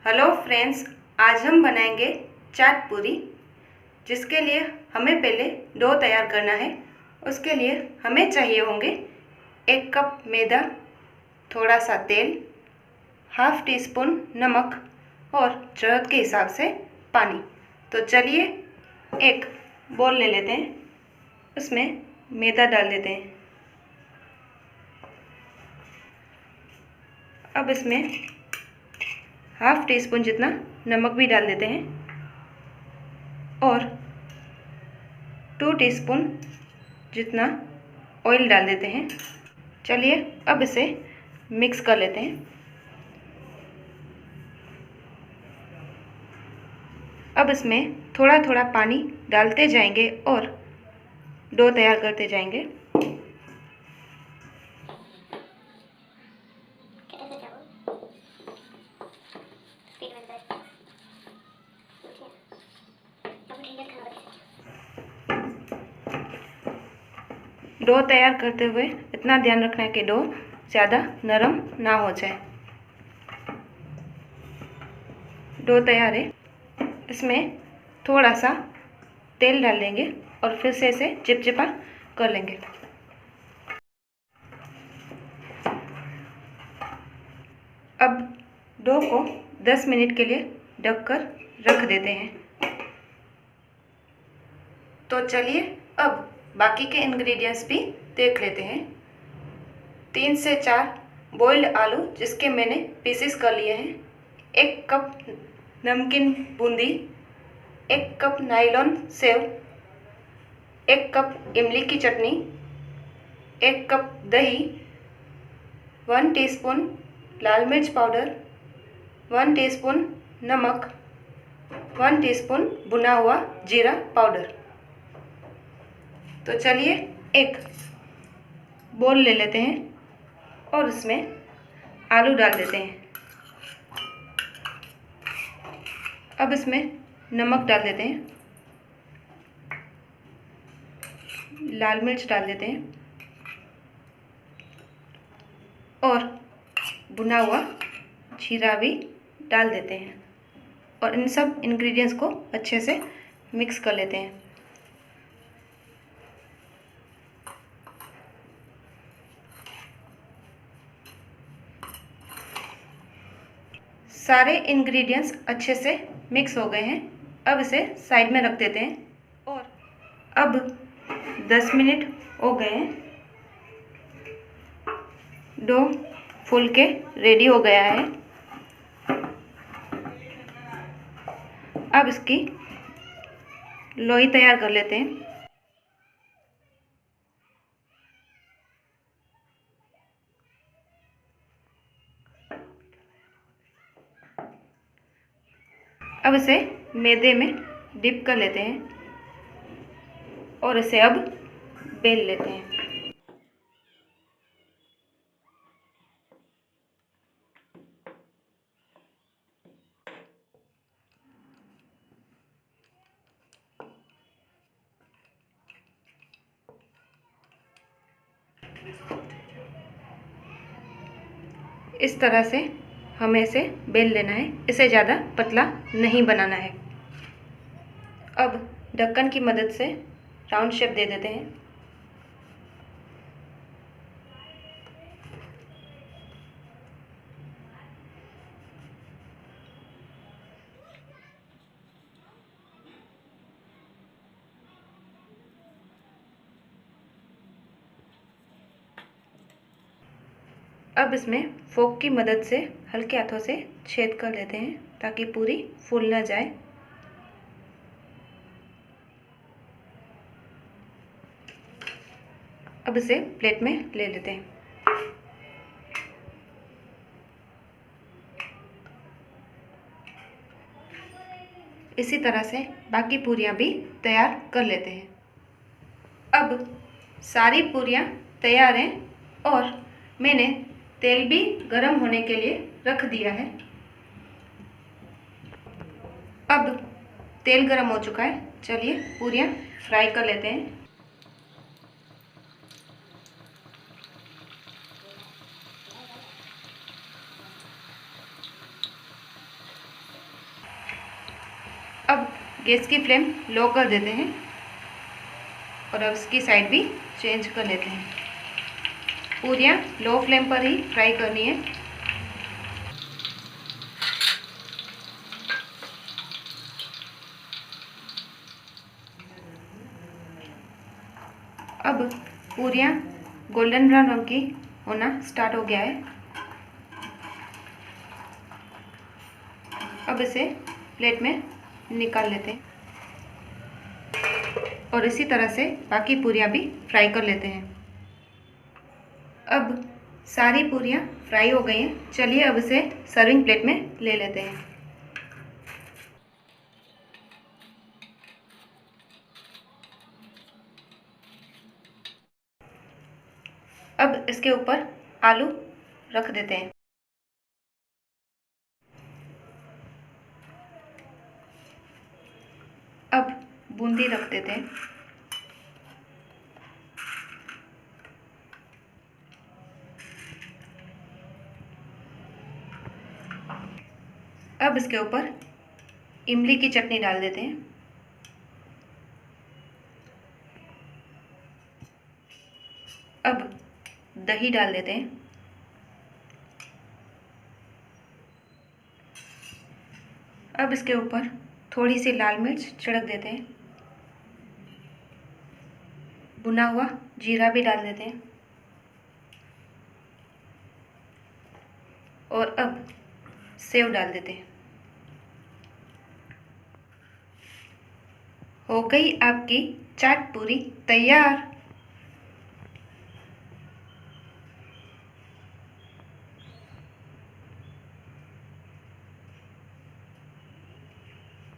Hello friends, आज हम बनाएंगे चाट पूरी। जिसके लिए हमें पहले डो तैयार करना है। उसके लिए हमें चाहिए होंगे 1 कप मैदा, थोड़ा सा तेल, हाफ टी स्पून नमक और ज़रूरत के हिसाब से पानी। तो चलिए एक बोल ले लेते हैं, उसमें मैदा डाल देते हैं। अब इसमें हाफ टी स्पून जितना नमक भी डाल देते हैं और 2 टीस्पून जितना ऑयल डाल देते हैं। चलिए अब इसे मिक्स कर लेते हैं। अब इसमें थोड़ा थोड़ा पानी डालते जाएंगे और डो तैयार करते जाएंगे। डो तैयार करते हुए इतना ध्यान रखना है कि डो ज़्यादा नरम ना हो जाए। डो तैयार है, इसमें थोड़ा सा तेल डाल देंगे और फिर से इसे चिपचिपा कर लेंगे। अब डो को 10 मिनट के लिए ढककर रख देते हैं। तो चलिए अब बाकी के इंग्रेडिएंट्स भी देख लेते हैं। 3 से 4 बॉइल्ड आलू जिसके मैंने पीसेस कर लिए हैं, 1 कप नमकीन Bundi, 1 cup nylon save, 1 cup इमली की चटनी, 1 कप दही, 1 टीस्पून लाल मिर्च पाउडर, 1 टीस्पून नमक, 1 टीस्पून भुना हुआ जीरा पाउडर। तो चलिए एक बोल ले लेते हैं और उसमें आलू डाल देते हैं। अब इसमें नमक डाल देते हैं, लाल मिर्च डाल देते हैं और भुना हुआ जीरा भी डाल देते हैं और इन सब इंग्रेडिएंट्स को अच्छे से मिक्स कर लेते हैं। सारे इंग्रेडिएंट्स अच्छे से मिक्स हो गए हैं। अब इसे साइड में रख देते हैं और अब 10 मिनट हो गए हैं। डो फूल के रेडी हो गया है। अब इसकी लोई तैयार कर लेते हैं। अब इसे मैदे में डिप कर लेते हैं और इसे अब बेल लेते हैं। इस तरह से हमें इसे बेल लेना है, इसे ज़्यादा पतला नहीं बनाना है। अब ढक्कन की मदद से राउंड शेप दे देते हैं। अब इसमें फोक की मदद से हल्के हाथों से छेद कर लेते हैं ताकि पूरी फूल ना जाए। अब इसे प्लेट में ले लेते हैं। इसी तरह से बाकी पूरियां भी तैयार कर लेते हैं। अब सारी पूरियां तैयार हैं और मैंने तेल भी गरम होने के लिए रख दिया है। अब तेल गरम हो चुका है, चलिए पूरियां फ्राई कर लेते हैं। गैस की फ्लेम लो कर देते हैं और अब इसकी साइड भी चेंज कर लेते हैं। पूरियाँ लो फ्लेम पर ही फ्राई करनी है। अब पूरियाँ गोल्डन ब्राउन रंग की होना स्टार्ट हो गया है। अब इसे प्लेट में निकाल लेते हैं और इसी तरह से बाकी पूरियाँ भी फ्राई कर लेते हैं। अब सारी पूरियाँ फ्राई हो गई हैं। चलिए अब इसे सर्विंग प्लेट में ले लेते हैं। अब इसके ऊपर आलू रख देते हैं। अब बूंदी रख देते हैं। अब इसके ऊपर इमली की चटनी डाल देते हैं। अब दही डाल देते हैं। अब इसके ऊपर थोड़ी सी लाल मिर्च छिड़क देते हैं। भुना हुआ जीरा भी डाल देते हैं और अब सेव डाल देते हैं। हो गई आपकी चाट पूरी तैयार।